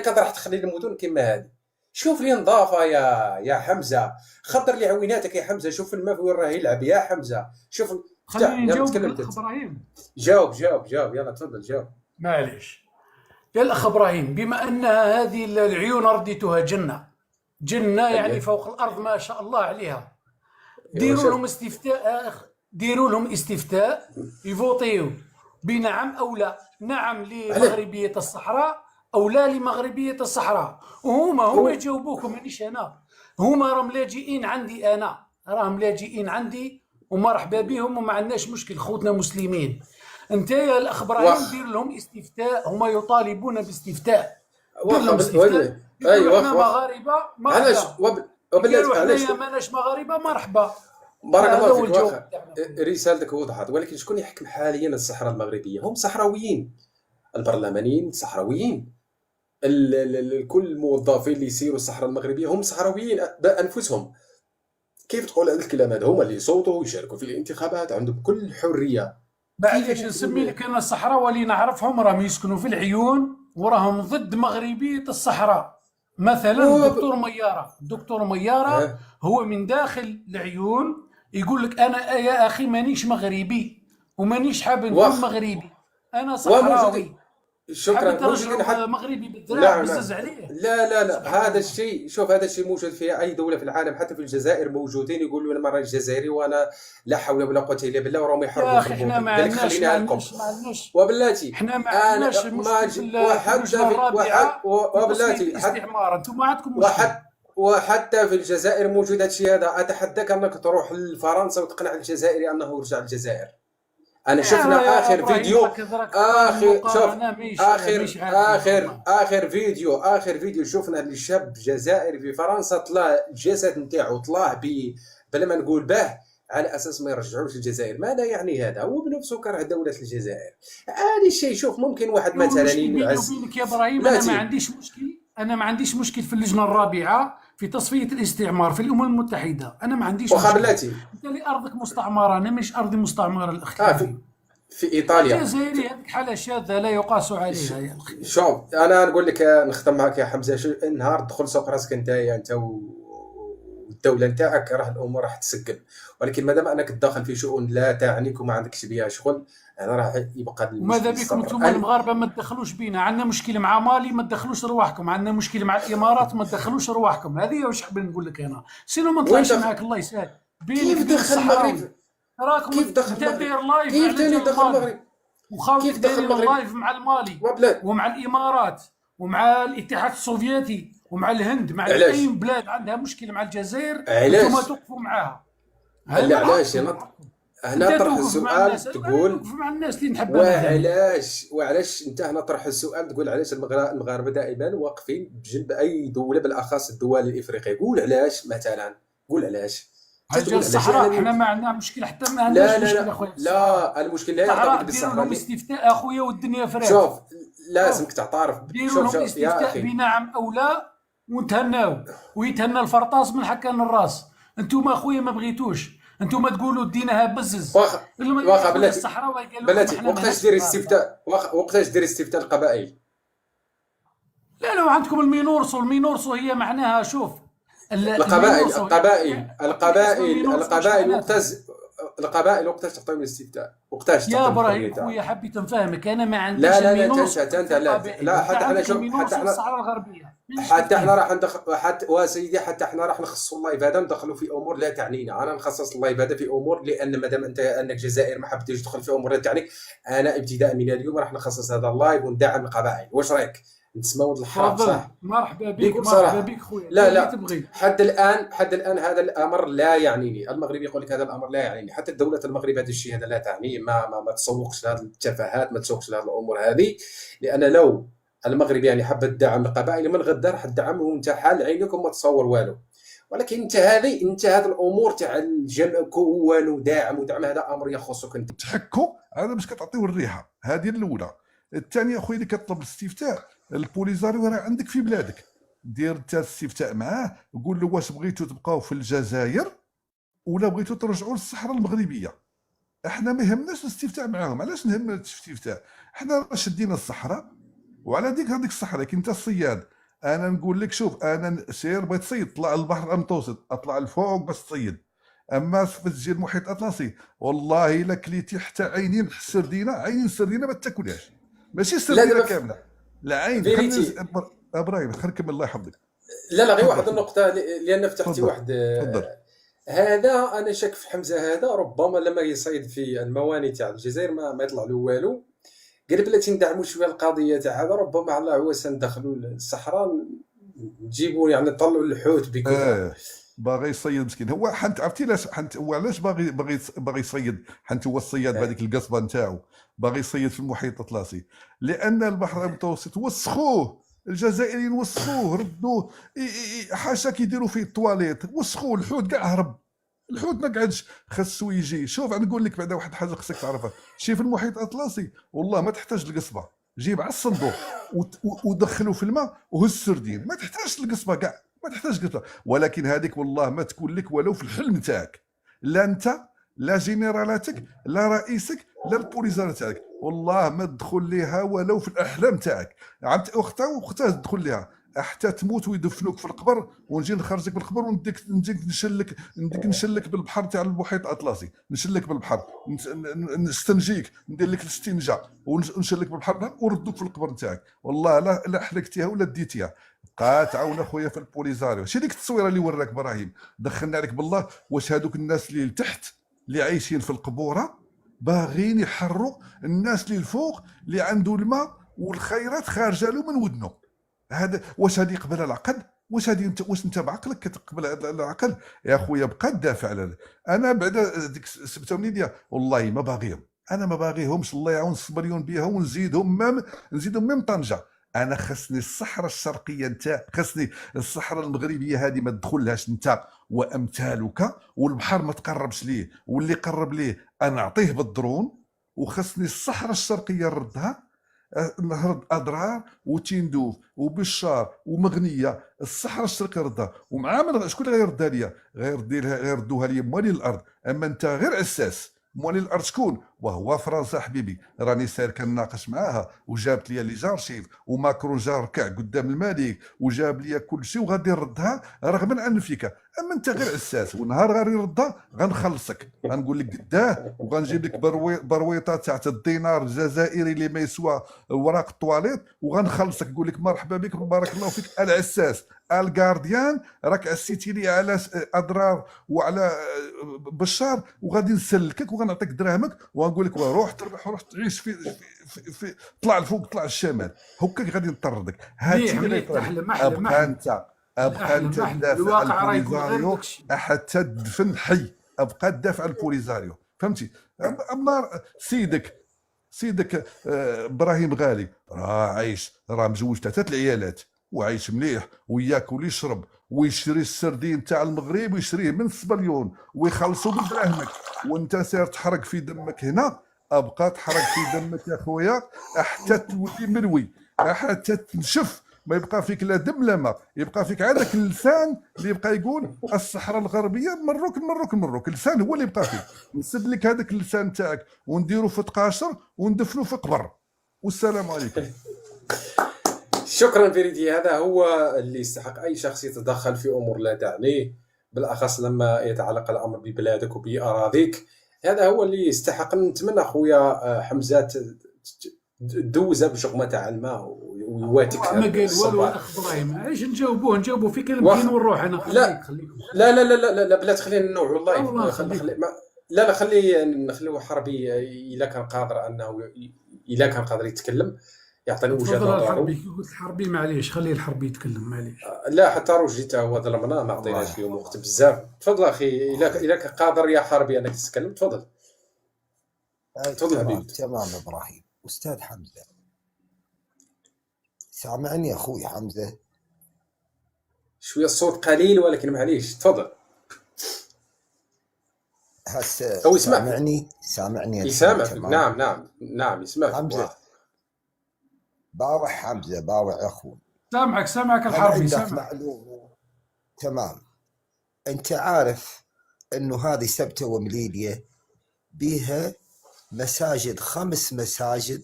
كان راح تخلي المدن كما هذه. شوف لي نظافه يا حمزه، خضر لي عويناتك يا حمزه، شوف الماء وين راه يلعب يا حمزه، شوف خليني يلا نجاوبك تكلم الاخ ابراهيم. جاوب يلا تفضل جاوب. معليش يا الاخ ابراهيم، بما ان هذه العيون رديتها جنه يعني اييه فوق الارض ما شاء الله عليها، ايوا ديروا شوف لهم استفتاء ديروا لهم استفتاء يفوطيو بنعم او لا، نعم علاه لمغربيه الصحراء او لا لمغربيه الصحراء، وهما هو يجاوبوكم مانيش انا. هما راهم لاجئين عندي، راهم لاجئين عندي ومرحبا بهم وما عندناش مشكل، خوتنا مسلمين. انت يا الاخ ابراهيم واخ دير لهم استفتاء، هما يطالبون باستفتاء، دير واخا لهم استفتاء اي يقولوا واخ احنا واخ مغاربه علاش مرحبا، قالوا وبلاتي علاش حنايا ماناش مغاربه مرحبا. بارك هذا الله هو فيك. الجواب واخا تاعنا. رسالتك وضحت، ولكن شكون يحكم حاليا الصحراء المغربيه؟ هم صحراويين، البرلمانيين صحراويين، كل الموظفين اللي يسيروا الصحراء المغربيه هم صحراويين انفسهم. كيف تقول هذا الكلام؟ هذا هما اللي يصوتوا ويشاركوا في الانتخابات، عندهم كل حريه. كيف معليش يعني نسمي تقول؟ لك انا الصحراء اللي نعرفهم راهم يسكنوا في العيون وراهم ضد مغربيه الصحراء. مثلا و... الدكتور ميارة ها هو من داخل العيون يقول لك انا يا اخي مانيش مغربي ومانيش حاب نكون واخ مغربي، انا وموجودين. صحراوي. شكرا حاب موجودين ترجعوا حتى. مغربي بالذراع نعم نعم. بزز عليه. لا سبحان هذا الله. الشيء، شوف هذا الشيء موجود في اي دوله في العالم، حتى في الجزائر موجودين يقولوا انا راني جزائري وانا لا حول ولا قوه الا بالله، وراهم يا يحاربوا في اخي احنا الموطن. ما قال لك عندناش خليني ما لكم. عندناش ما عندناش وبلاتي احنا ما انا عندناش ما المشكل في اجي في وحتى اللجنه في الرابعه في تصفيه وبلاتي الاستعمار، انتم ما عندكم مشكل. وحتى وحتى في الجزائر موجود هذا الشيء هذا. اتحداك انك تروح لفرنسا وتقنع الجزائري انه يرجع للجزائر. انا شفنا يا اخر ابراهيم فيديو، راك تقارن اخر شوف مقارنه مش عادله والله. اخر فيديو شفنا لشاب جزائري في فرنسا، طلع الجسد نتاعو طلع بلا ما نقول به، على اساس ما يرجعوش للجزائر. ماذا يعني هذا؟ هو بنفسه كره دوله الجزائر. هذا الشيء شوف ممكن واحد هو مثلا المشكل بيني ينعس. وبينك يا ابراهيم، بلاتي انا ما عنديش مشكل في اللجنه الرابعه في تصفيه الاستعمار في الامم المتحده، انا ما عنديش واخا مشكل. بلاتي انت اللي ارضك مستعمره، انا مش ارضي مستعمره الاخ في ابراهيم. ايطاليا. الجزائري هذيك حاله شاذه لا يقاس عليها يا اخي. شوف انا نقول لك، نختم معك يا حمزه. نهار تدخل سوق راسك انت والدوله نتاعك، راه الامور راح تسقل. ولكن مادام انك تدخل في شؤون لا تعنيك وما عندكش بها شغل، انا راح يبقى وماذا المشكل بكم يستمر. انتم المغاربه ما تدخلوش بينا؟ عندنا مشكل مع مالي ما تدخلوش رواحكم، عندنا مشكل مع الامارات ما تدخلوش رواحكم. هذه واش حاب نقول لك انا، سينو ما وين نطلعش معاك الله يسهل بينك كيف وبين دخل الصحراوي. المغرب؟ راكم كيف دخل انت المغرب؟ داير لايف كيف على تاني جال دخل المالي، المغرب؟ وخالتك كيف دخل دايرين المغرب؟ اللايف مع المالي وبلاد ومع الامارات ومع الاتحاد السوفيتي ومع الهند، مع اي علاش بلاد عندها مشكل مع الجزائر انتم علاش توقفوا معاها. لا هذا علاش حقكم. انت هنا طرح توقف مع الناس، السؤال انا تقول نوقف مع الناس اللي نحب انا ثاني. وعلاش انت هنا طرح السؤال تقول علاش المغاربه دائما واقفين بجنب اي دوله، بالاخص الدول الافريقيه؟ قول علاش مثلا، قول علاش. على جال تقول علاش الصحراء يعني احنا ما عندنا مشكل، حتى ما لا عندناش لا مشكل لا اخويا في الصحراء. لا المشكل لا الصحراء يرتبط ديروا بالصحراء لهم استفتاء اخويا والدنيا فرات. شوف شوف لازمك تعترف ديروا لهم شوف يا استفتاء اخي. بنعم او لا ونتهناو، ويتهنى الفرطاس من حكان الراس. انتم اخويا ما بغيتوش، انتم تقولوا ديناها بزز. واخا بلاتي الصحراوي قال لكم بلاتي احنا وقتاش ماناش ديري مغاربه. استفتاء؟ وقتاش ديري استفتاء القبائل؟ لا لو عندكم المينورسو هي معناها شوف القبائل المينورسو القبائل اسم القبائل المينورسو ايش القبائل معناتها؟ القبائل وقتاش تعطيهم الاستفتاء؟ وقتاش يا تعطيهم ابراهيم الحريه؟ خويا حبيت نفهمك، انا ما عنديش لا المينورسو انت في لا القبائل، لا انت حتى احنا عندك شوف حتى المينورسو في احنا الصحراء الغربيه مانيش حتى احنا كيف. راح حتى وسيدي حتى احنا راح نخصصوا اللايف هذا ندخلوا في امور لا تعنينا. انا نخصص اللايف هذا في امور، لان مادام انك جزائر ما حبيتيش تدخل في امور لا تعنيك، انا ابتداء من اليوم راح نخصص هذا اللايف وندعم القبائل. واش رايك؟ نتسمى ولد الحرام تفضل، صح؟ مرحبا بك بكل مرحبا صراحه. بك خويا، لا اللي لا تبغي. حد الان هذا الامر لا يعنيني. المغرب يقول لك هذا الامر لا يعنيني، حتى دوله المغرب هذا الشيء هذا لا تعنيه. ما تسوقش لهذه التفاهات، ما تسوقش لهذه الامور هذه. لان لو المغرب يعني حب تدعم القبائل من غدا راح تدعمه وانت حال عينك وما تصور والو. ولكن انت هذه الامور تاع الجمع كون وداعم هذا امر يخصك انت. تحكوا على باش كتعطيو الريحه، هذه الاولى. الثانيه اخويا اللي كطلب الاستفتاء، البوليزاريو راه عندك في بلادك، دير انت الاستفتاء معاه، قول له واش بغيتوا تبقاو في الجزائر ولا بغيتوا ترجعوا للصحراء المغربيه. احنا ما يهمناش الاستفتاء معاهم، علاش نهمنا الاستفتاء؟ احنا شدينا الصحراء، وعلى هذيك الصحراء كي انت الصياد انا نقول لك شوف، انا سير بغيت تصيد طلع البحر المتوسط، اطلع الفوق باش تصيد. اما في تجي المحيط الاطلسي والله الا كليتي حتى عينين السردينه، عينين السردينه ما تاكلهاش، ماشي لا السردينه دابا كامله، لا عين. خلينا فيريتي. ابراهيم خلينا نكمل الله يحفظك. لا غير تفضل واحد تفضل النقطة لأن فتحتي تفضل واحد تفضل. هذا أنا شاك في حمزة هذا، ربما لما يصيد في الموانئ تاع الجزائر ما يطلع له والو. قال بلاتي ندعموا شوية القضية تاع هذا، ربما على عوسى ندخلوا الصحراء، نجيبوا يعني نطلعوا الحوت بكثرة. باغي يصيد مسكين. هو حنت عرفتي علاش، حنت هو علاش باغي يصيد، حنت هو الصياد بهذيك القصبه نتاعو باغي يصيد في المحيط الاطلسي، لان البحر المتوسط وسخوه، الجزائريين وسخوه، ردوه حاشا كيديروا فيه الطواليت، وسخوه، الحوت كاع هرب، الحوت ما قعدش، خاصو يجي. شوف نقول لك بعدا واحد الحاجه خصك تعرفها، شي في المحيط الاطلسي والله ما تحتاج القصبه، جيب على الصندوق ودخلوا في الماء وهز السردين، ما تحتاجش القصبه كاع، ما تحتاج قصبه. ولكن هذيك والله ما تكون لك ولو في الحلم تاعك، لا انت لا جنرالاتك لا رئيسك لا البوليزار تاعك، والله ما تدخل ليها ولو في الاحلام تاعك. عمت اختها تدخل ليها حتى تموت ويدفنوك في القبر، ونجي نخرجك من القبر ونديك نشلك بالبحر تاع المحيط الاطلسي، نشلك بالبحر، نستنجيك، ندير لك الاستنجاء ونشلك بالبحر وردوك في القبر نتاعك. والله لا حلقتيها ولا ديتيها. بقى تعاون اخويا في البوليزاريو. شي ديك التصويره اللي وراك ابراهيم، دخلنا عليك بالله. واش هذوك الناس اللي لتحت اللي عايشين في القبوره باغيين يحروا الناس اللي الفوق اللي عنده الماء والخيرات خارجه له من ودنه؟ هذا واش هذه يقبل العقل؟ واش هذه انت، واش انت بعقلك كتقبل العقل؟ يا خويا بقى تدافع على. انا بعدا ديك السبته ديال والله ما باغيهم، انا ما باغيهمش، الله يعاون الصبريون بها ونزيدهم من طنجه. انا خصني الصحراء الشرقيه نتاع، خصني الصحراء المغربيه هذه ما تدخلهاش انت وامثالك، والبحر ما تقربش ليه، واللي قرب ليه انا نعطيه بالدرون. وخصني الصحراء الشرقيه نردها، نهرد اضرار وتندوف وبشار ومغنيه، الصحراء الشرقيه ردها. ومع من شكون اللي غيردها ليا؟ غيردوها ليا موالي الارض. اما انت غير عساس. موالي الارض شكون؟ وهو فرنسا حبيبي، راني ساير كنناقش معاها وجابت لي لي جارشيف، وماكرون جا ركع قدام الملك وجاب لي كل شيء وغادي نردها رغما عن فيك. اما انت غير عساس، ونهار غادي نردها غنخلصك، غنقول لك قداه، وغنجيب لك برويطه تاع الدينار الجزائري اللي ما يسوى وراق الطواليت، وغنخلصك نقول لك مرحبا بك بارك الله فيك العساس الجارديان، راك عسيتي لي على اضرار وعلى بشار، وغادي نسلكك وغنعطيك دراهمك وغنقول لك روح تربح وروح تعيش في طلع الفوق طلع الشمال، هكاك غادي نطردك. هاتي اللي ابقى انت تدافع الواقع راه عن يكون غير البوليزاريو داكشي. حتى تدفن حي، ابقى تدافع عن البوليزاريو، فهمتي؟ اما سيدك ابراهيم غالي راه عايش، راه مزوج 3 العيالات وعايش مليح وياكل ويشرب ويشري السردين تاع المغرب ويشريه من السبليون ويخلصوا بدراهمك، وانت سير تحرق في دمك هنا. ابقى تحرق في دمك يا خويا حتى تولي مروي، حتى تنشف، ما يبقى فيك لا دم لا ماء، يبقى فيك عندك اللسان اللي يبقى يقول الصحراء الغربيه مروك. اللسان هو اللي يبقى فيك. نسد لك هذاك اللسان تاعك ونديرو في تقاشر وندفنو في قبر. والسلام عليكم. شكرا فيريدي. هذا هو اللي يستحق أي شخص يتدخل في أمور لا تعنيه، بالأخص لما يتعلق الأمر ببلادك وبأراضيك. هذا هو اللي يستحق. نتمنى خويا حمزة دوزة بشغمة تاع الماء ويواتك. ما قال والو الاخ ابراهيم، علاش نجاوبوه في كلمتين ونروح. انا خليكم. لا بلا تخلينا نوع والله. خلي لا نخليه حربي الا كان قادر انه الا كان قادر يتكلم يعطينا وجهه نظره. قلت الحربي معليش، خليه الحربي يتكلم معليش. لا حتى روجي تا هو ظلمنا، ما عطيناش فيهم وقت بزاف. تفضل اخي، الا كان قادر يا حربي انك تتكلم تفضل. تفضل حبيبي. تمام ابراهيم. استاذ حمزه سامعني يا اخوي حمزه؟ شويه الصوت قليل ولكن معليش تفضل. هسه سامعني يسامعك. نعم يسمعك حمزه. باوع حمزه، باوع اخوي. سامعك الحربي. سامعك معلومه. تمام. انت عارف انه هذه سبته ومليليه بيها مساجد، 5 مساجد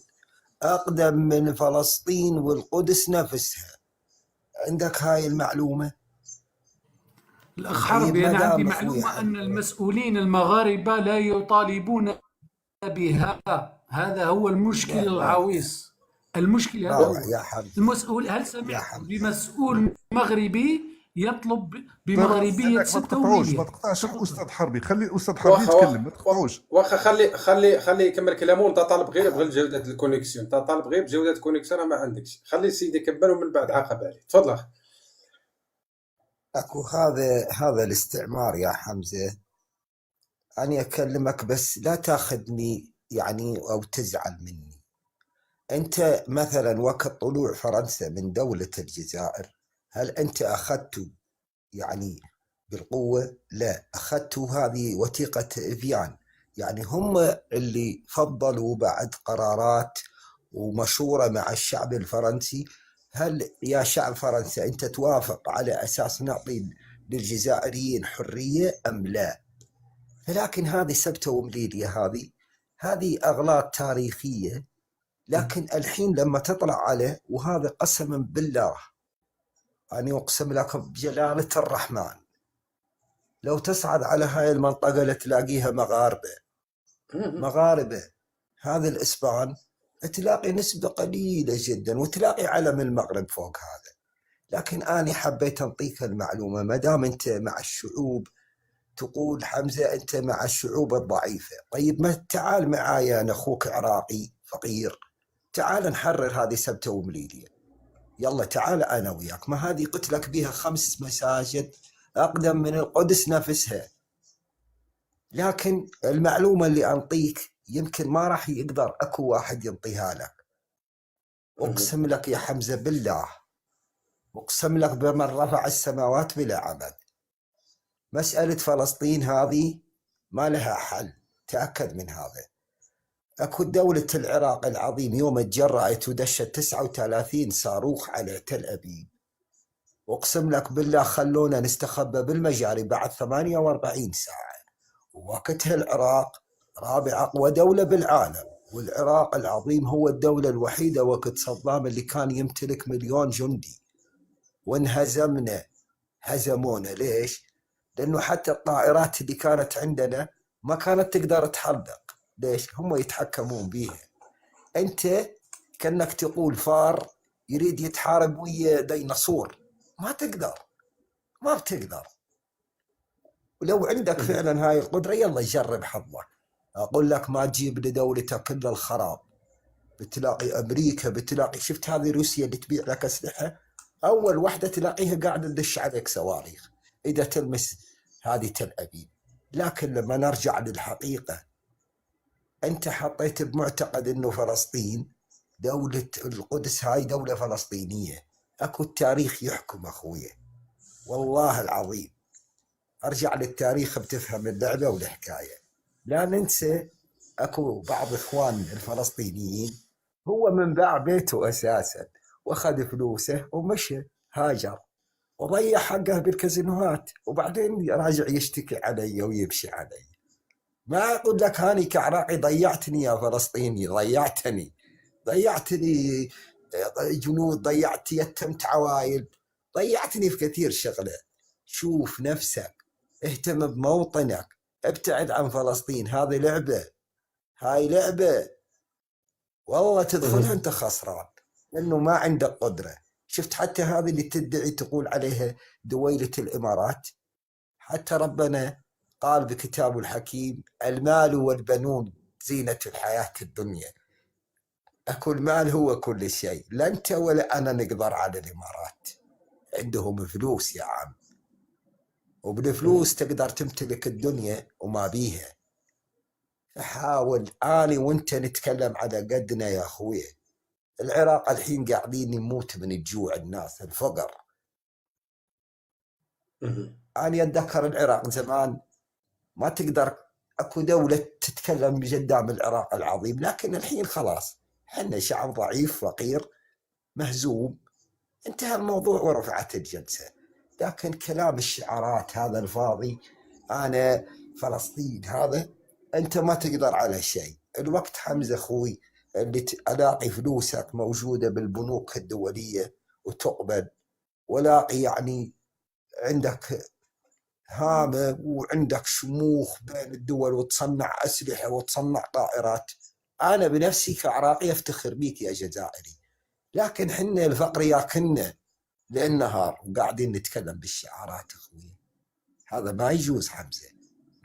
اقدم من فلسطين والقدس نفسها. عندك هاي المعلومة؟ الأخ طيب حربي، أنا عندي مدام أخوي معلومة أن حمزة المسؤولين المغاربة لا يطالبون بهذا. هذا هو المشكل رائع العويص. المشكل هذا رائع هو يا حمزة المسؤول. هل يا سمعت حمزة بمسؤول مغربي يطلب لا لا بمغربية عينك، ما ستة تقطعوش، ما ومليلية؟ تقطعش تفضل. الاستاذ حربي، خلي الاستاذ حربي واخا يتكلم، ما واخا تقطعوش. واخا خلي يكمل كلامه. انت طالب غير بغير جوده الكونيكسيون، انت طالب غير بجوده الكونيكسيون، راه ما عندكش. خلي سيدي يكمل ومن بعد عاقب عليه. تفضل أخي. أكو هذا الاستعمار يا حمزة. أنا أكلمك بس لا تاخذني يعني أو تزعل مني. أنت مثلا وقت طلوع فرنسا من دولة الجزائر، هل أنت أخذت يعني بالقوة؟ لا، أخذتوا هذه وثيقة إفيان، يعني هم اللي فضلوا بعد قرارات ومشورة مع الشعب الفرنسي. هل يا شعب فرنسا أنت توافق على أساس نعطي للجزائريين حرية أم لا؟ لكن هذه سبتة ومليلية، هذه أغلاط تاريخية. لكن الحين لما تطلع عليه، وهذا قسما بالله أنا أقسم لك بجلالة الرحمن، لو تصعد على هاي المنطقة لتلاقيها مغاربة. هذا الإسبان تلاقي نسبة قليلة جدا، وتلاقي علم المغرب فوق هذا. لكن أنا حبيت أنطيك المعلومة، ما دام أنت مع الشعوب، تقول حمزة أنت مع الشعوب الضعيفة. طيب ما تعال معايا، أنا أخوك عراقي فقير، تعال نحرر هذه سبتة ومليلية. يلا تعال أنا وياك، ما هذه قلت لك بها 5 مساجد أقدم من القدس نفسها. لكن المعلومة اللي أنطيك يمكن ما راح يقدر أكو واحد ينطيها لك. أقسم لك يا حمزة بالله، أقسم لك بمن رفع السماوات بلا عمد، مسألة فلسطين هذه ما لها حل، تأكد من هذا. أكو دولة العراق العظيم يوم تجرأت ودشت 39 صاروخ على تل أبيب، أقسم لك بالله خلونا نستخبى بالمجاري بعد 48 ساعة. ووقتها العراق رابع أقوى دولة بالعالم، والعراق العظيم هو الدولة الوحيدة وقت صدام اللي كان يمتلك 1,000,000 جندي. وانهزمنا، هزمونا. ليش؟ لأنه حتى الطائرات اللي كانت عندنا ما كانت تقدر تحلق. ليش؟ هم يتحكمون بيها. أنت كأنك تقول فار يريد يتحارب ويا ديناصور، ما تقدر، ما بتقدر. ولو عندك فعلا هاي القدرة، يلا جرب حظك. أقول لك ما تجيب لدولتك إلا الخراب. بتلاقي أمريكا، بتلاقي، شفت هذه روسيا اللي تبيع لك أسلحة، أول واحدة تلاقيها قاعدة تدش عليك صواريخ إذا تلمس هذه تل أبيب. لكن لما نرجع للحقيقة، أنت حطيت بمعتقد إنه فلسطين دولة القدس هاي دولة فلسطينية. أكو التاريخ يحكم أخويا، والله العظيم. أرجع للتاريخ بتفهم اللعبة والحكاية. لا ننسى أكو بعض إخوان الفلسطينيين هو من باع بيته أساسا وأخذ فلوسه ومشى، هاجر وضيع حقه بالكازينوهات، وبعدين راجع يشتكي علي ويمشي علي. ما أقول لك هاني كعراقي ضيعتني يا فلسطيني، ضيعتني جنود، ضيعت، يتمت عوائل، ضيعتني في كثير شغلة. شوف نفسك، اهتم بموطنك، ابتعد عن فلسطين. هذه لعبة، هاي لعبة، والله تدخلها انت خسران، لانه ما عندك قدرة. شفت حتى هذه اللي تدعي تقول عليها دويلة الامارات، حتى ربنا قال بكتابه الحكيم: المال والبنون زينة الحياة الدنيا. أكو المال هو كل شيء، لا أنت ولا أنا نقدر على الإمارات. عندهم فلوس يا عم، وبالفلوس تقدر تمتلك الدنيا وما بيها. حاول أنا وأنت نتكلم على قدنا يا أخوي. العراق الحين قاعدين يموت من الجوع، الناس الفقر. أنا أتذكر العراق زمان ما تقدر، أكو دولة تتكلم قدام العراق العظيم، لكن الحين خلاص حنا شعب ضعيف فقير مهزوم، انتهى الموضوع ورفعت الجلسة. لكن كلام الشعارات هذا الفاضي، أنا فلسطين، هذا أنت ما تقدر على شيء. الوقت حمزة أخوي اللي ألاقي فلوسك موجودة بالبنوك الدولية وتقبل ولاقي يعني عندك هامة وعندك شموخ بين الدول وتصنع أسلحة وتصنع طائرات. أنا بنفسي كعراقي أفتخر بيك يا جزائري، لكن حنا الفقر ياكلنا ليل نهار وقاعدين نتكلم بالشعارات أخوي. هذا ما يجوز حمزة،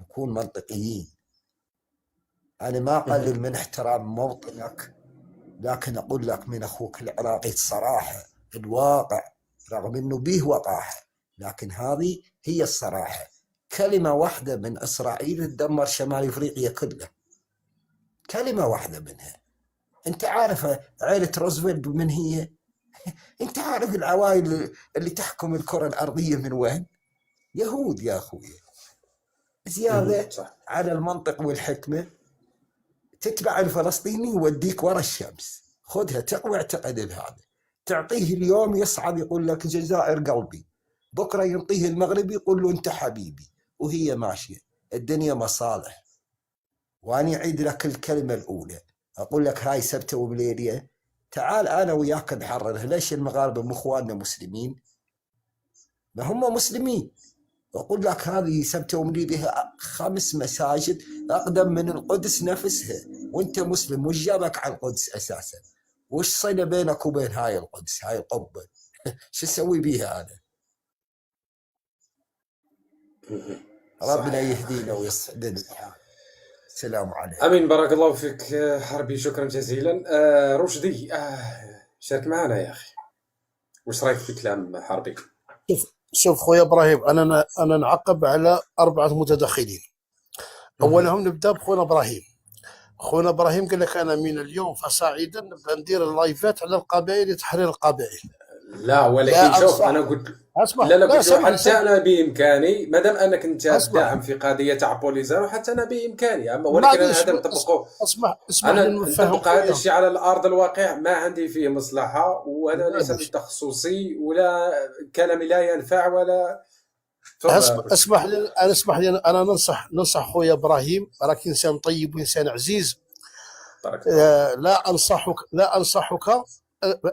نكون منطقيين. أنا ما أقلل من احترام موطنك، لكن أقول لك من أخوك العراقي الصراحة الواقع، رغم أنه به وقاحة، لكن هذه هي الصراحة. كلمة واحدة من إسرائيل تدمر شمال إفريقيا كلها، كلمة واحدة منها. أنت عارف عائلة روزفلت من هي؟ أنت عارف العوائل اللي تحكم الكرة الأرضية من وين؟ يهود يا أخوي. زيادة على المنطق والحكمة تتبع الفلسطيني يوديك ورا الشمس، خذها تقوى اعتقد بهذا. تعطيه اليوم يصعد يقول لك جزائر قلبي، بكرة ينطيه المغرب يقول له أنت حبيبي، وهي ماشية الدنيا مصالح. وأنا أعيد لك الكلمة الأولى، أقول لك هاي سبتة وبليلية، تعال أنا وياك نحررها. ليش المغاربة مخواننا مسلمين؟ ما هم مسلمين. أقول لك هذه سبتة وبليلية 5 مساجد أقدم من القدس نفسها، وأنت مسلم، وش جابك على القدس أساسا؟ وش صلة بينك وبين هاي القدس، هاي القبة؟ شو اسوي بيها أنا؟ ربنا يهدينا ويسعدنا الحال. السلام عليكم. امين. بارك الله فيك حربي، شكرا جزيلا. رشدي، شارك معنا يا اخي، وش رايك في كلام حربي؟ شوف خويا ابراهيم، انا نعقب على 4 متدخلين. اولهم نبدا بخونا ابراهيم. خونا ابراهيم قال لك انا من اليوم فصاعدا نبدا ندير اللايفات على القبائل لتحرير القبائل. لا ولكن شوف انا قلت اسمع، لا لا قلت له حتى انا بامكاني، ما دام انك انت داعم في قضيه تاع بوليزارو، حتى انا بامكاني، اما ولكن انا هذا نطبقه. اسمع انا نفهم نطبق هذا الشيء على الارض الواقع، ما عندي فيه مصلحه، وانا ليس بتخصصي، ولا كلامي لا ينفع ولا. اسمح لي انا ننصح خويا ابراهيم، راك انسان طيب وانسان عزيز. لا انصحك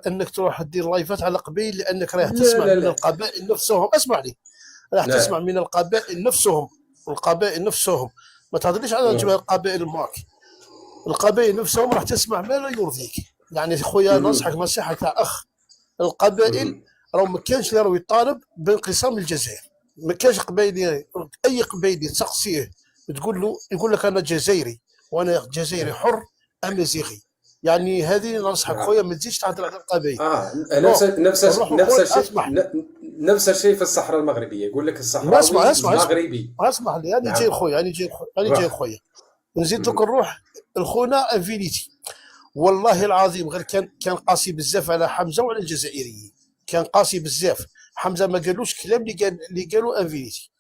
انك تروح تدير لايفات على قبيل، لانك راح تسمع من القبائل نفسهم. اسمع لي، راح تسمع من القبائل نفسهم، والقبائل نفسهم ما تهضرليش على القبائل معك، القبائل نفسهم راح تسمع ما لا يرضيك. يعني خويا ننصحك نصيحه تاع اخ، القبائل راه ما كانش اللي راه يطالب بانقسام الجزائر، ما كانش قبائلي، اي قبائلي تسقسيه تقول له يقول لك انا جزائري وانا جزائري حر امازيغي. يعني هذه ننصحك خويا ما تزيدش تهضر على القبائل. نفس الشيء في الصحراء المغربيه، يقول لك الصحراوي المغربي. اسمع لي، انا جاي خويا، انا جاي خويا نزيد لك نروح لخونا انفينيتي. والله العظيم غير كان قاسي بزاف على حمزه وعلى الجزائريين، كان قاسي بزاف. حمزه ما قالوش كلام اللي قالوا انفينيتي.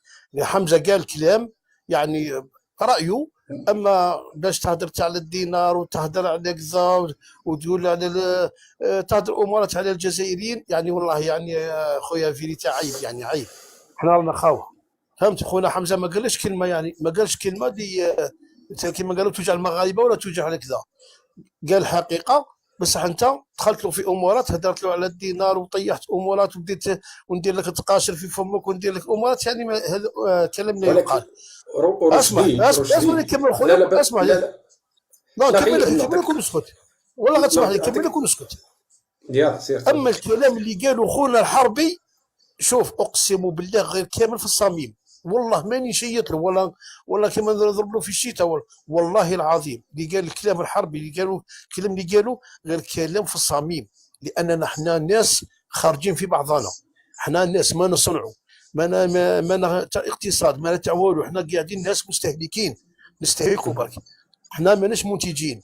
حمزه قال كلام يعني رايه، اما باش تهدر على الدينار وتهدر على كذا وتقول على تهدر امورات على الجزائريين، يعني والله يعني خويا فيريتا عيب، يعني عيب. احنا رانا خاوه، فهمت خونا حمزه ما قالش كلمه، يعني ما قالش كلمه دي كما قالوا توجع المغاربه ولا توجع على كذا، قال حقيقه. بصح انت دخلت له في امورات، هدرت له على الدينار وطيحت امورات وبديت وندير لك تقاشر في فمك وندير لك امورات، يعني هذا كلام لا يقال. اسمع نكمل خويا، اسمع لي، لا كمل ونسكت، والله غتسمح لي كمل ونسكت. اما الكلام اللي قالوا خونا الحربي، شوف اقسم بالله غير كامل في الصميم، والله ماني شيط له ولا كما نضرب له في الشتاء، والله العظيم اللي قال الكلام الحربي اللي قالوا الكلام اللي قالوا غير كلام في الصميم، لاننا احنا ناس خارجين في بعضنا، احنا ناس ما نصنعوا، ما اقتصاد، ما تاع والو، احنا قاعدين ناس مستهلكين، نستهلكوا برك، احنا ماناش منتجين،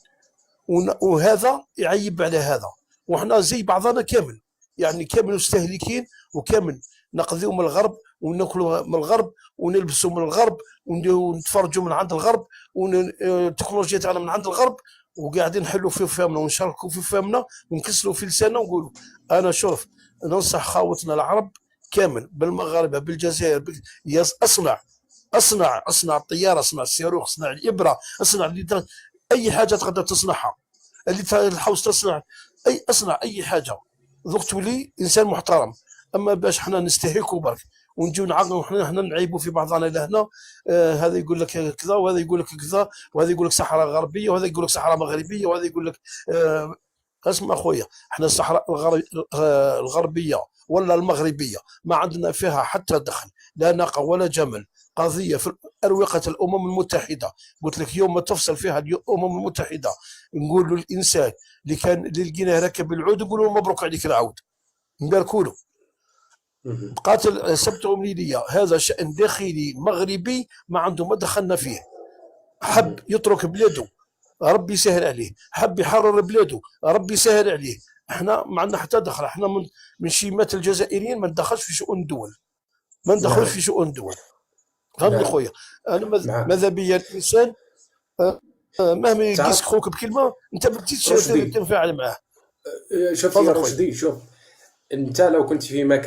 وهذا يعيب على هذا، وحنا زي بعضنا كامل، يعني كامل مستهلكين، وكامل نقضيو من الغرب وناكلوا من الغرب ونلبسوا من الغرب ونتفرجوا من عند الغرب، والتكنولوجيا تاعنا من عند الغرب، وقاعدين نحلوا في فهمنا ونشاركوا في فهمنا ونكسروا في لساننا ونقولوا. انا شوف ننصح خاوتنا العرب كامل، بالمغاربه بالجزائر، اصنع الطياره، اصنع الصاروخ، اصنع الابره، اصنع اي حاجه تقدر تصنعها، اللي تحوس تصنع اصنع اي حاجه، ذوق تولي انسان محترم. اما باش حنا نستهلكوا برك ونجيو نعاقبوا حنا نعيبوا في بعضنا لهنا. هذا يقول لك كذا وهذا يقول لك كذا وهذا يقول لك صحراء غربيه وهذا يقول لك صحراء مغربيه وهذا يقول لك اسمع خويا، احنا الصحراء الغربيه ولا المغربيه ما عندنا فيها حتى دخل، لا ناقه ولا جمل. قضيه في اروقه الامم المتحده، قلت لك يوم ما تفصل فيها الامم المتحده نقول له الانسان اللي لقيناه راكب العود نقول له مبروك عليك العود، نباركوا له. قاتل سبتهم ليلية، هذا شأن داخلي مغربي ما عنده ما دخلنا فيه. حب يترك بلاده ربي يسهل عليه، حب يحرر بلاده ربي يسهل عليه. احنا ما عندنا حتى دخل، احنا من شيمات الجزائريين ما ندخلش في شؤون الدول، ما ندخلش في شؤون الدول. فهمني خويا، انا ماذا بيا الانسان مهما يقيسك خوك بكلمه انت ما بديتش تنفعل معاه. شوف يا رشدي، شوف انت لو كنت في مكان